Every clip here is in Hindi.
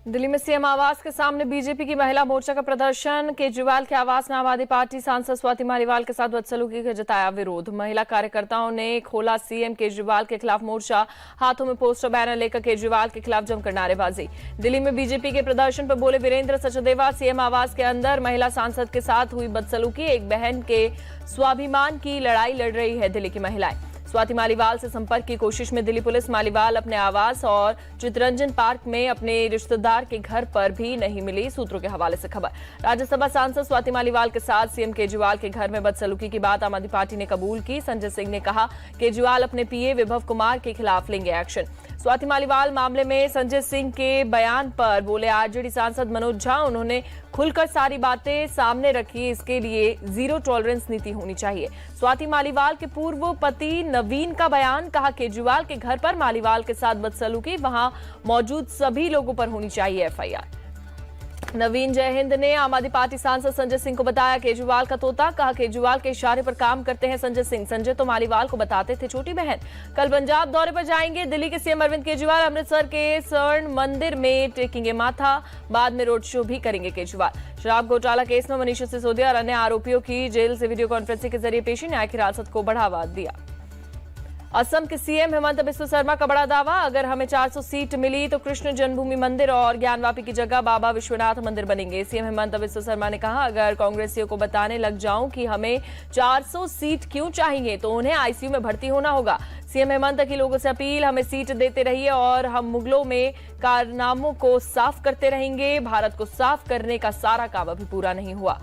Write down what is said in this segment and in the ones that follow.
दिल्ली में सीएम आवास के सामने बीजेपी की महिला मोर्चा का प्रदर्शन। केजरीवाल के आवास में आम आदमी पार्टी सांसद स्वाति मालीवाल के साथ बदसलूकी का जताया विरोध। महिला कार्यकर्ताओं ने खोला सीएम केजरीवाल के खिलाफ मोर्चा। हाथों में पोस्टर बैनर लेकर केजरीवाल के खिलाफ जमकर नारेबाजी। दिल्ली में बीजेपी के प्रदर्शन पर बोले वीरेंद्र सचदेवा, सीएम आवास के अंदर महिला सांसद के साथ हुई बदसलूकी। एक बहन के स्वाभिमान की लड़ाई लड़ रही है दिल्ली की महिलाएं। स्वाति मालीवाल से संपर्क की कोशिश में दिल्ली पुलिस मालीवाल अपने आवास और चितरंजन पार्क में अपने रिश्तेदार के घर पर भी नहीं मिली। सूत्रों के हवाले से खबर। राज्यसभा सांसद स्वाति मालीवाल के साथ सीएम केजरीवाल के घर में बदसलूकी की बात आम आदमी पार्टी ने कबूल की। संजय सिंह ने कहा केजरीवाल अपने पीए विभव कुमार के खिलाफ लेंगे एक्शन। स्वाति मालीवाल मामले में संजय सिंह के बयान पर बोले आरजेडी सांसद मनोज झा, उन्होंने खुलकर सारी बातें सामने रखी। इसके लिए जीरो टॉलरेंस नीति होनी चाहिए। स्वाति मालीवाल के पूर्व पति नवीन का बयान, कहा केजरीवाल के घर पर मालीवाल के साथ बदसलूकी, वहां मौजूद सभी लोगों पर होनी चाहिए एफआईआर। नवीन जय हिंद ने आम आदमी पार्टी सांसद संजय सिंह को बताया केजरीवाल का तोता। कहा केजरीवाल के इशारे पर काम करते हैं संजय सिंह। संजय तो मालीवाल को बताते थे छोटी बहन। कल पंजाब दौरे पर जाएंगे दिल्ली के सीएम अरविंद केजरीवाल। अमृतसर के स्वर्ण मंदिर में टेकेंगे माथा, बाद में रोड शो भी करेंगे केजरीवाल। शराब घोटाला केस में मनीष सिसोदिया और अन्य आरोपियों की जेल से वीडियो कॉन्फ्रेंसिंग के जरिए पेशी, न्यायिक हिरासत को बढ़ावा दिया। असम के सीएम हेमंत बिस्वा शर्मा का बड़ा दावा, अगर हमें 400 सीट मिली तो कृष्ण जन्मभूमि मंदिर और ज्ञानवापी की जगह बाबा विश्वनाथ मंदिर बनेंगे। सीएम हेमंत बिस्वा शर्मा ने कहा अगर कांग्रेसियों को बताने लग जाऊं कि हमें 400 सीट क्यों चाहिए तो उन्हें आईसीयू में भर्ती होना होगा। सीएम हेमंत की लोगों से अपील, हमें सीट देते रहिए और हम मुगलों में कारनामों को साफ करते रहेंगे। भारत को साफ करने का सारा काम अभी पूरा नहीं हुआ।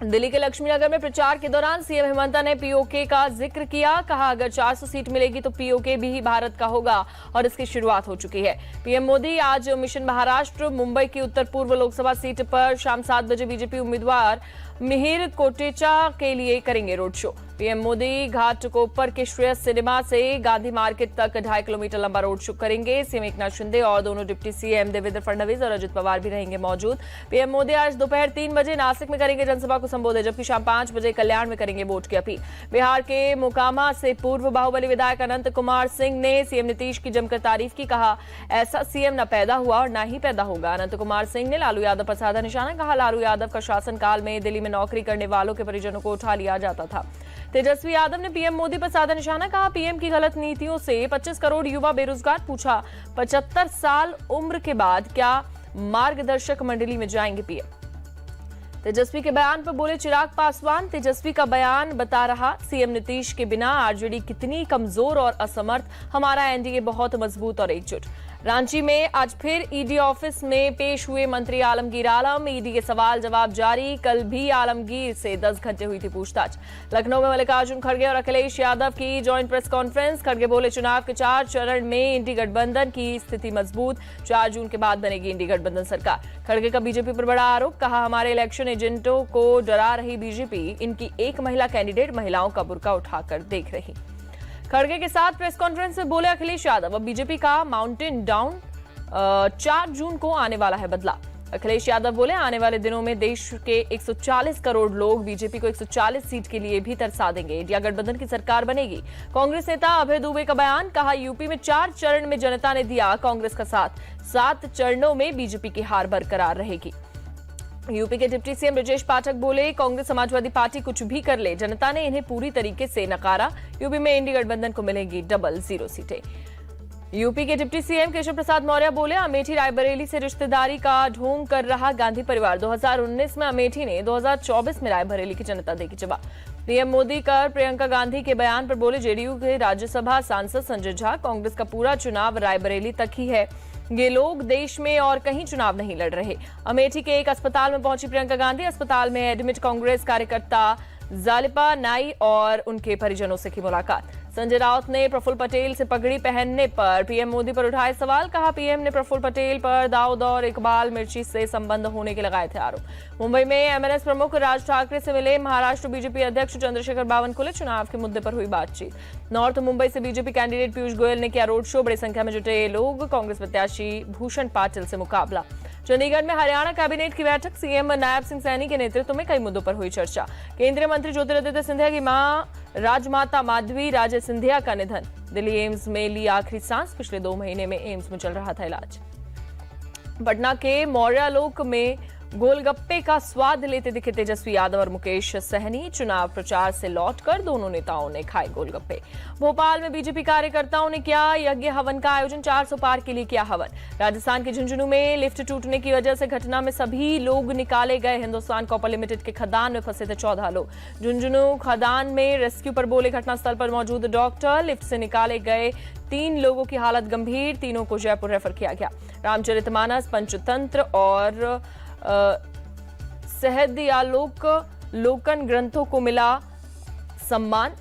दिल्ली के लक्ष्मीनगर में प्रचार के दौरान सीएम हेमंत ने पीओके का जिक्र किया। कहा अगर 400 सीट मिलेगी तो पीओके भी भारत का होगा और इसकी शुरुआत हो चुकी है। पीएम मोदी आज मिशन महाराष्ट्र मुंबई की उत्तर पूर्व लोकसभा सीट पर शाम 7 बजे बीजेपी उम्मीदवार मिहिर कोटेचा के लिए करेंगे road show. PM Modi Ghatkopar के श्रेयस सिनेमा से गांधी मार्केट तक 2.5 किलोमीटर लंबा रोड शो करेंगे। सीएम एकनाथ शिंदे और दोनों डिप्टी सीएम देवेंद्र फडणवीस और अजित पवार भी रहेंगे मौजूद। पीएम मोदी आज दोपहर 3 बजे नासिक में करेंगे जनसभा को संबोधित, जबकि शाम 5 बजे कल्याण में करेंगे वोट की अपील। बिहार के मोकामा से पूर्व बाहुबली विधायक अनंत कुमार सिंह ने सीएम नीतीश की जमकर तारीफ की। कहा ऐसा सीएम न पैदा हुआ और न ही पैदा होगा। अनंत कुमार सिंह ने लालू यादव पर साधा निशाना। कहा लालू यादव का शासनकाल में दिल्ली में नौकरी करने वालों के परिजनों को उठा लिया जाता था। तेजस्वी यादव ने पीएम मोदी पर साधा निशाना। कहा पीएम की गलत नीतियों से 25 करोड़ युवा बेरोजगार। पूछा 75 साल उम्र के बाद क्या मार्गदर्शक मंडली में जाएंगे पीएम। तेजस्वी के बयान पर बोले चिराग पासवान, तेजस्वी का बयान बता रहा सीएम नीतीश के बिना आरजेडी कितनी कमजोर और असमर्थ, हमारा एनडीए बहुत मजबूत और एकजुट। रांची में आज फिर ईडी ऑफिस में पेश हुए मंत्री आलमगीर आलम। ईडी के सवाल जवाब जारी। कल भी आलमगीर से 10 घंटे हुई थी पूछताछ। लखनऊ में मल्लिकार्जुन खड़गे और अखिलेश यादव की जॉइंट प्रेस कॉन्फ्रेंस। खड़गे बोले चुनाव के 4 चरण में इंडी गठबंधन की स्थिति मजबूत, 4 जून के बाद बनेगी इंडी गठबंधन सरकार। खड़गे का बीजेपी पर बड़ा आरोप। कहा हमारे इलेक्शन एजेंटों को डरा रही बीजेपी, इनकी एक महिला कैंडिडेट महिलाओं का बुर्का उठाकर देख रही। खड़गे के साथ प्रेस कॉन्फ्रेंस में बोले अखिलेश यादव, अब बीजेपी का माउंटेन डाउन 4 जून को आने वाला है बदला। अखिलेश यादव बोले आने वाले दिनों में देश के 140 करोड़ लोग बीजेपी को 140 सीट के लिए भी तरसा देंगे। इंडिया गठबंधन की सरकार बनेगी। कांग्रेस नेता अभय दुबे का बयान। कहा यूपी में 4 चरण में जनता ने दिया कांग्रेस का साथ, 7 चरणों में बीजेपी की हार बरकरार रहेगी। यूपी के डिप्टी सीएम ब्रजेश पाठक बोले कांग्रेस समाजवादी पार्टी कुछ भी कर ले, जनता ने इन्हें पूरी तरीके से नकारा। यूपी में इंडी गठबंधन को मिलेंगी डबल 0 सीटें। यूपी के डिप्टी सीएम केशव प्रसाद मौर्य बोले अमेठी रायबरेली से रिश्तेदारी का ढोंग कर रहा गांधी परिवार। 2019 में अमेठी ने, 2024 में रायबरेली की जनता देगी जवाब। पीएम मोदी कर प्रियंका गांधी के बयान पर बोले जेडीयू के राज्यसभा सांसद संजय झा, कांग्रेस का पूरा चुनाव रायबरेली तक ही है। ये लोग देश में और कहीं चुनाव नहीं लड़ रहे। अमेठी के एक अस्पताल में पहुंची प्रियंका गांधी। अस्पताल में एडमिट कांग्रेस कार्यकर्ता जालिपा नाई और उनके परिजनों से की मुलाकात। संजय राउत ने प्रफुल्ल पटेल से पगड़ी पहनने पर पीएम मोदी पर उठाए सवाल। कहा पीएम ने प्रफुल्ल पटेल पर दाऊद और इकबाल मिर्ची से संबंध होने के लगाए थे आरोप। मुंबई में एमएनएस प्रमुख राज ठाकरे से मिले महाराष्ट्र बीजेपी अध्यक्ष चंद्रशेखर बावनकुले। चुनाव के मुद्दे पर हुई बातचीत। नॉर्थ मुंबई से बीजेपी कैंडिडेट पीयूष गोयल ने किया रोड शो। बड़ी संख्या में जुटे लोग, कांग्रेस प्रत्याशी भूषण पाटिल से मुकाबला। चंडीगढ़ में हरियाणा कैबिनेट की बैठक। सीएम नायब सिंह सैनी के नेतृत्व में कई मुद्दों पर हुई चर्चा। केंद्रीय मंत्री ज्योतिरादित्य सिंधिया की मां राजमाता माधवी राजे सिंधिया का निधन। दिल्ली एम्स में ली आखिरी सांस। पिछले 2 महीने में एम्स में चल रहा था इलाज। पटना के मौर्यालोक में गोलगप्पे का स्वाद लेते दिखे तेजस्वी यादव और मुकेश सहनी। चुनाव प्रचार से लौटकर दोनों नेताओं ने खाए गोलगप्पे। भोपाल में बीजेपी कार्यकर्ताओं ने किया यज्ञ हवन का आयोजन, 400 पार के लिए किया हवन। राजस्थान के झुंझुनू में लिफ्ट टूटने की वजह से घटना में सभी लोग निकाले गए। हिंदुस्तान कॉपर लिमिटेड के खदान में फंसे थे 14 लोग। झुंझुनू खदान में रेस्क्यू पर बोले घटनास्थल पर मौजूद डॉक्टर। लिफ्ट से निकाले गए 3 लोगों की हालत गंभीर, तीनों को जयपुर रेफर किया गया। रामचरितमानस, पंचतंत्र और सहस्त्रालोक लोकन ग्रंथों को मिला सम्मान।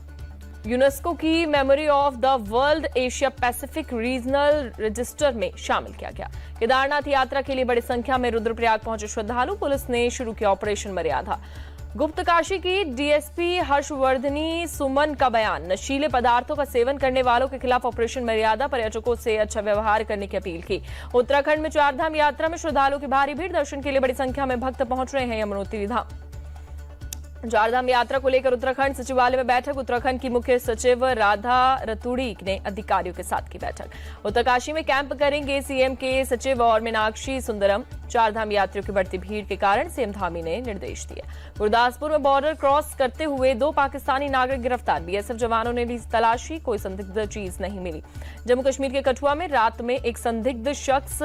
यूनेस्को की memory of the world Asia Pacific regional register में शामिल किया गया। केदारनाथ यात्रा के लिए बड़ी संख्या में रुद्रप्रयाग पहुंचे श्रद्धालु। पुलिस ने शुरू किया ऑपरेशन मर्यादा। गुप्तकाशी की डीएसपी हर्षवर्धनी सुमन का बयान, नशीले पदार्थों का सेवन करने वालों के खिलाफ ऑपरेशन मर्यादा, पर्यटकों से अच्छा व्यवहार करने की अपील की। उत्तराखंड में चारधाम यात्रा में श्रद्धालुओं की भारी भीड़, दर्शन के लिए बड़ी संख्या में भक्त पहुंच रहे हैं यमुनोत्री धाम। चारधाम यात्रा को लेकर उत्तराखंड सचिवालय में बैठक। उत्तराखंड की मुख्य सचिव राधा रतूड़ी ने अधिकारियों के साथ की बैठक। उत्तरकाशी में कैंप करेंगे सीएम के सचिव और मीनाक्षी सुंदरम। चारधाम यात्रियों की बढ़ती भीड़ के कारण सीएम धामी ने निर्देश दिए। गुरदासपुर में बॉर्डर क्रॉस करते हुए 2 पाकिस्तानी नागरिक गिरफ्तार। बीएसएफ जवानों ने ली तलाशी, कोई संदिग्ध चीज नहीं मिली। जम्मू कश्मीर के कठुआ में रात में एक संदिग्ध शख्स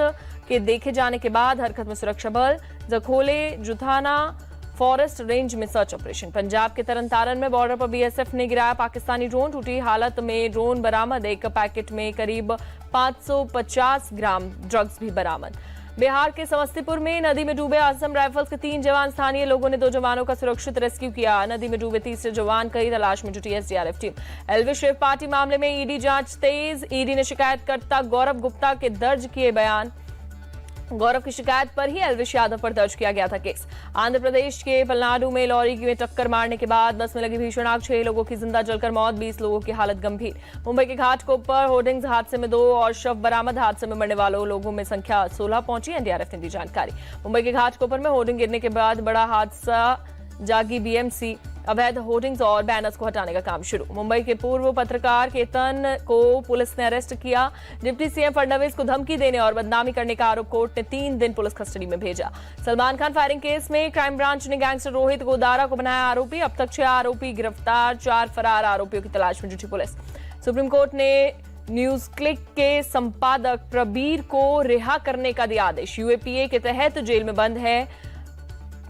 के देखे जाने के बाद हरकत में सुरक्षा बल। जखोले जुथाना फॉरेस्ट रेंज में सर्च ऑपरेशन। पंजाब के तरनतारन में बॉर्डर पर बीएसएफ ने गिराया पाकिस्तानी ड्रोन। टूटी हालत में ड्रोन बरामद, एक पैकेट में करीब 550 ग्राम ड्रग्स भी बरामद। बिहार के समस्तीपुर में नदी में डूबे असम राइफल्स के 3 जवान। स्थानीय लोगों ने 2 जवानों का सुरक्षित रेस्क्यू किया। नदी में डूबे तीसरे जवान की तलाश में जुटी एसडीआरएफ टीम। एलवी श्रेव पार्टी मामले में ईडी जांच तेज। ईडी ने शिकायतकर्ता गौरव गुप्ता के दर्ज किए बयान। गौरव की शिकायत पर ही एल्विश यादव पर दर्ज किया गया था केस। आंध्र प्रदेश के पलनाडु में लॉरी में टक्कर मारने के बाद बस में लगी भीषण आग, 6 लोगों की जिंदा जलकर मौत, 20 लोगों की हालत गंभीर। मुंबई के घाटकोपर होर्डिंग्स हादसे में 2 और शव बरामद। हादसे में मरने वालों लोगों में संख्या 16 पहुंची। एनडीआरएफ ने दी जानकारी। मुंबई के घाटकोपर में होर्डिंग गिरने के बाद बड़ा हादसा, जागी बीएमसी। अवैध होर्डिंग्स और बैनर्स को हटाने का काम शुरू। मुंबई के पूर्व पत्रकार केतन को पुलिस ने अरेस्ट किया। डिप्टी सीएम फडणवीस को धमकी देने और बदनामी करने का आरोप कोर्ट ने 3 दिन पुलिस कस्टडी में भेजा। सलमान खान फायरिंग केस में क्राइम ब्रांच ने गैंगस्टर रोहित गोदारा को बनाया आरोपी। अब तक 6 आरोपी गिरफ्तार, 4 फरार आरोपियों की तलाश में जुटी पुलिस। सुप्रीम कोर्ट ने न्यूज क्लिक के संपादक प्रबीर को रिहा करने का दिया आदेश। यूएपीए के तहत जेल में बंद है।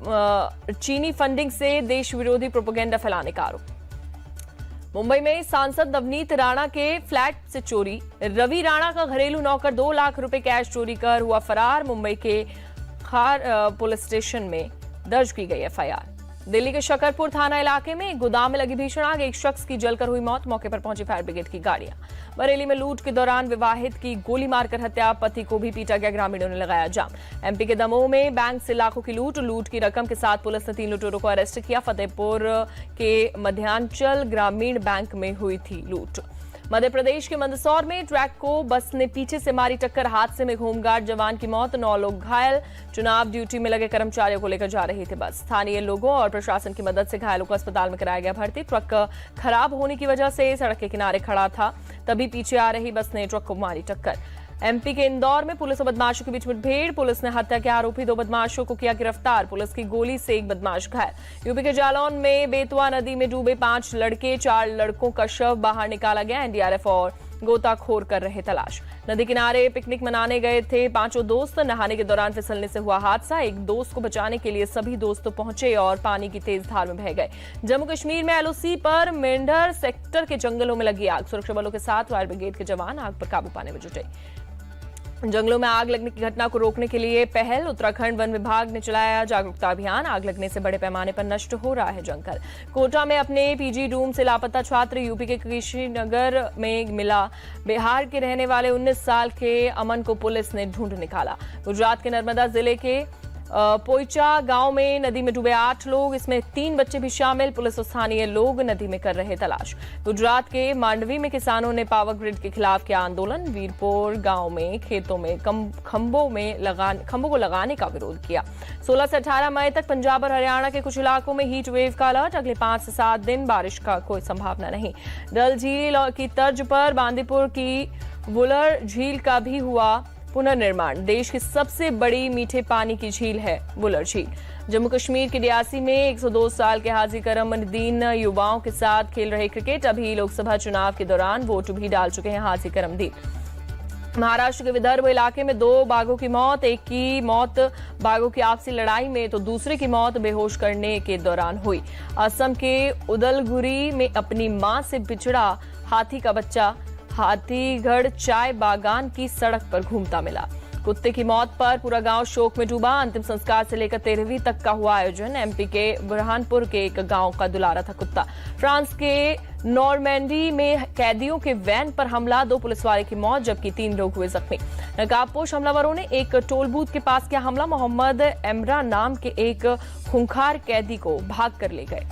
चीनी फंडिंग से देश विरोधी प्रोपेगेंडा फैलाने का आरोप। मुंबई में सांसद नवनीत राणा के फ्लैट से चोरी। रवि राणा का घरेलू नौकर 2 लाख रुपए कैश चोरी कर हुआ फरार। मुंबई के खार पुलिस स्टेशन में दर्ज की गई एफआईआर। दिल्ली के शकरपुर थाना इलाके में एक गोदाम में लगी भीषण आग, 1 शख्स की जलकर हुई मौत। मौके पर पहुंची फायर ब्रिगेड की गाड़ियां। बरेली में लूट के दौरान विवाहित की गोली मारकर हत्या, पति को भी पीटा गया, ग्रामीणों ने लगाया जाम। एमपी के दमोह में बैंक से लाखों की लूट की रकम के साथ पुलिस ने 3 लुटेरों को अरेस्ट किया। फतेहपुर के मध्यांचल ग्रामीण बैंक में हुई थी लूट। मध्य प्रदेश के मंदसौर में ट्रक को बस ने पीछे से मारी टक्कर, हादसे में होमगार्ड जवान की मौत, 9 लोग घायल। चुनाव ड्यूटी में लगे कर्मचारियों को लेकर जा रही थी बस। स्थानीय लोगों और प्रशासन की मदद से घायलों को अस्पताल में कराया गया भर्ती। ट्रक खराब होने की वजह से सड़क के किनारे खड़ा था, तभी पीछे आ रही बस ने ट्रक को मारी टक्कर। एमपी के इंदौर में पुलिस और बदमाशों के बीच मुठभेड़। पुलिस ने हत्या के आरोपी 2 बदमाशों को किया गिरफ्तार। पुलिस की गोली से 1 बदमाश घायल। यूपी के जालौन में बेतवा नदी में डूबे 5 लड़के, 4 लड़कों का शव बाहर निकाला गया। एनडीआरएफ और गोताखोर कर रहे तलाश। नदी किनारे पिकनिक मनाने गए थे 5 दोस्त। नहाने के दौरान फिसलने से हुआ हादसा। एक दोस्त को बचाने के लिए सभी दोस्त पहुंचे और पानी की तेज धार में बह गए। जम्मू कश्मीर में एलओसी पर मेंढर सेक्टर के जंगलों में लगी आग। सुरक्षा बलों के साथ फायर ब्रिगेड के जवान आग पर काबू पाने में जुटे। जंगलों में आग लगने की घटना को रोकने के लिए पहल। उत्तराखंड वन विभाग ने चलाया जागरूकता अभियान। आग लगने से बड़े पैमाने पर नष्ट हो रहा है जंगल। कोटा में अपने पीजी रूम से लापता छात्र। यूपी के कुशीनगर में मिला। बिहार के रहने वाले 19 साल के अमन को पुलिस ने ढूंढ निकाला। गुजरात के नर्मदा जिले के पोइचा गांव में नदी में डूबे 8 लोग, इसमें 3 बच्चे भी शामिल। पुलिस और स्थानीय लोग नदी में कर रहे तलाश। गुजरात के मांडवी में किसानों ने पावर ग्रिड के खिलाफ किया आंदोलन। वीरपुर गांव में खेतों में खंभों को लगाने का विरोध किया। 16 से 18 मई तक पंजाब और हरियाणा के कुछ इलाकों में हीट वेव का अलर्ट। अगले 5 से 7 दिन बारिश का कोई संभावना नहीं। डल झील की तर्ज पर बांदीपुर की वुलर झील का भी हुआ पुनर्निर्माण। देश की सबसे बड़ी मीठे पानी की झील है वुलर झील। जम्मू कश्मीर के रियासी में 102 साल के हाजी करमुद्दीन युवाओं के साथ खेल रहे क्रिकेट। अभी लोकसभा चुनाव के दौरान वोट भी डाल चुके हैं हाजी करमुद्दीन। महाराष्ट्र के विदर्भ इलाके में 2 बाघों की मौत। एक की मौत बाघों की आपसी लड़ाई में तो दूसरे की मौत बेहोश करने के दौरान हुई। असम के उदलगुरी में अपनी मां से बिछड़ा हाथी का बच्चा हाथीगढ़ चाय बागान की सड़क पर घूमता मिला। कुत्ते की मौत पर पूरा गांव शोक में डूबा। अंतिम संस्कार से लेकर 13वीं तक का हुआ आयोजन। एमपी के बुरहानपुर के एक गांव का दुलारा था कुत्ता। फ्रांस के नॉर्मैंडी में कैदियों के वैन पर हमला, 2 पुलिस वाले की मौत जबकि 3 लोग हुए जख्मी। नकाबपोश हमलावरों ने एक टोल बूथ के पास किया हमला। मोहम्मद एमरा नाम के एक खूंखार कैदी को भाग कर ले गए।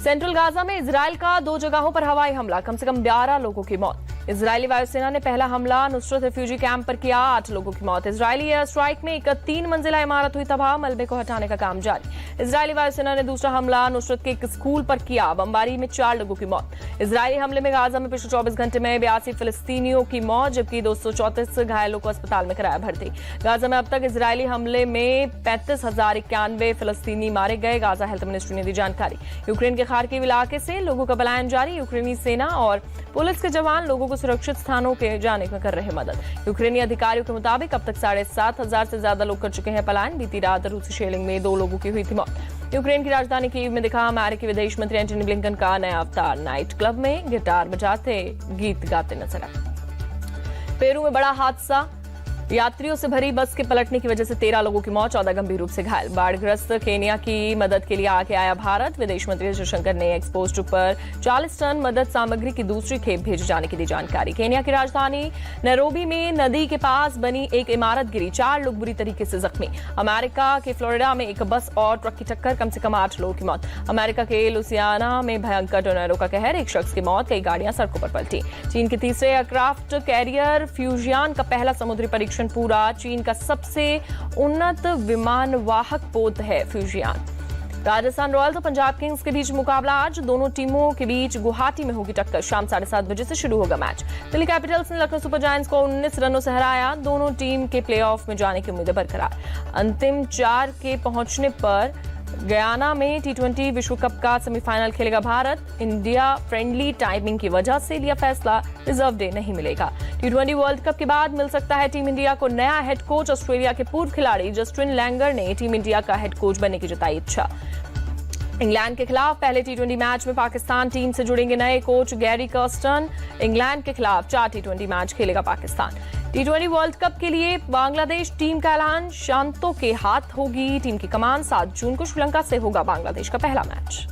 सेंट्रल गाजा में इजराइल का 2 जगहों पर हवाई हमला, कम से कम 11 लोगों की मौत। इजरायली वायुसेना ने पहला हमला नुसरत रिफ्यूजी कैंप पर किया, 8 लोगों की मौत। इजरायली एयर स्ट्राइक में एक 3 मंजिला इमारत हुई तबाह, मलबे को हटाने का काम जारी। इजरायली वायुसेना ने दूसरा हमला नुसरत के एक स्कूल पर किया, बमबारी में 4 लोगों की मौत। इजरायली हमले में गाजा में पिछले 24 घंटे में 82 फिलिस्तीनियों की मौत जबकि 234 घायलों को अस्पताल में कराया भर्ती। गाजा में अब तक इजरायली हमले में 35,091 फिलिस्तीनी मारे गए, गाजा हेल्थ मिनिस्ट्री ने दी जानकारी। यूक्रेन के खार्किव इलाके से लोगों का पलायन जारी। यूक्रेनी सेना और पुलिस के जवान लोगों को सुरक्षित स्थानों के जाने में कर रहे मदद। यूक्रेनी अधिकारियों के मुताबिक अब तक 7,500 से ज्यादा लोग कर चुके हैं पलायन। बीती रात रूसी शेलिंग में 2 लोगों की हुई थी मौत। यूक्रेन की राजधानी कीव में दिखा अमेरिकी विदेश मंत्री एंटनी ब्लिंकन का नया अवतार। नाइट क्लब में गिटार बजाते गीत गाते नजर आए। पेरू में बड़ा हादसा, यात्रियों से भरी बस के पलटने की वजह से 13 लोगों की मौत, 14 गंभीर रूप से घायल। बाढ़ग्रस्त केन्या की मदद के लिए आगे आया भारत। विदेश मंत्री जयशंकर ने एक्सपोर्ट पर 40 टन मदद सामग्री की दूसरी खेप भेजे जाने की दी जानकारी। केन्या की राजधानी नैरोबी में नदी के पास बनी एक इमारत गिरी, 4 लोग बुरी तरीके से जख्मी। अमेरिका के फ्लोरिडा में एक बस और ट्रक की टक्कर, कम से कम 8 लोगों की मौत। अमेरिका के लुसियाना में भयंकर टोर्नेडो का कहर, 1 शख्स की मौत, कई गाड़ियां सड़कों पर पलटी। चीन के तीसरे एयरक्राफ्ट कैरियर फ्यूजियान का पहला समुद्री परीक्षण पूरा। चीन का सबसे उन्नत विमान वाहक पोत है फ्यूजियान। राजस्थान रॉयल्स और पंजाब किंग्स के बीच मुकाबला आज, दोनों टीमों के बीच गुवाहाटी में होगी टक्कर। शाम 7:30 बजे से शुरू होगा मैच। दिल्ली कैपिटल्स ने लखनऊ सुपर जायंट्स को 19 रनों से हराया। दोनों टीम के प्लेऑफ में जाने की उम्मीदें बरकरार। अंतिम 4 के पहुंचने पर गयाना में T20 विश्व कप का सेमीफाइनल खेलेगा भारत। इंडिया फ्रेंडली टाइमिंग की वजह से लिया फैसला, रिजर्व डे नहीं मिलेगा। T20 वर्ल्ड कप के बाद मिल सकता है टीम इंडिया को नया हेड कोच। ऑस्ट्रेलिया के पूर्व खिलाड़ी जस्टिन लैंगर ने टीम इंडिया का हेड कोच बनने की जताई इच्छा। इंग्लैंड के खिलाफ पहले T20 मैच में पाकिस्तान टीम से जुड़ेंगे नए कोच गैरी कर्स्टन। इंग्लैंड के खिलाफ 4 T20 मैच खेलेगा पाकिस्तान। T20 वर्ल्ड कप के लिए बांग्लादेश टीम का ऐलान, शांतो के हाथ होगी टीम की कमान। 7 जून को श्रीलंका से होगा बांग्लादेश का पहला मैच।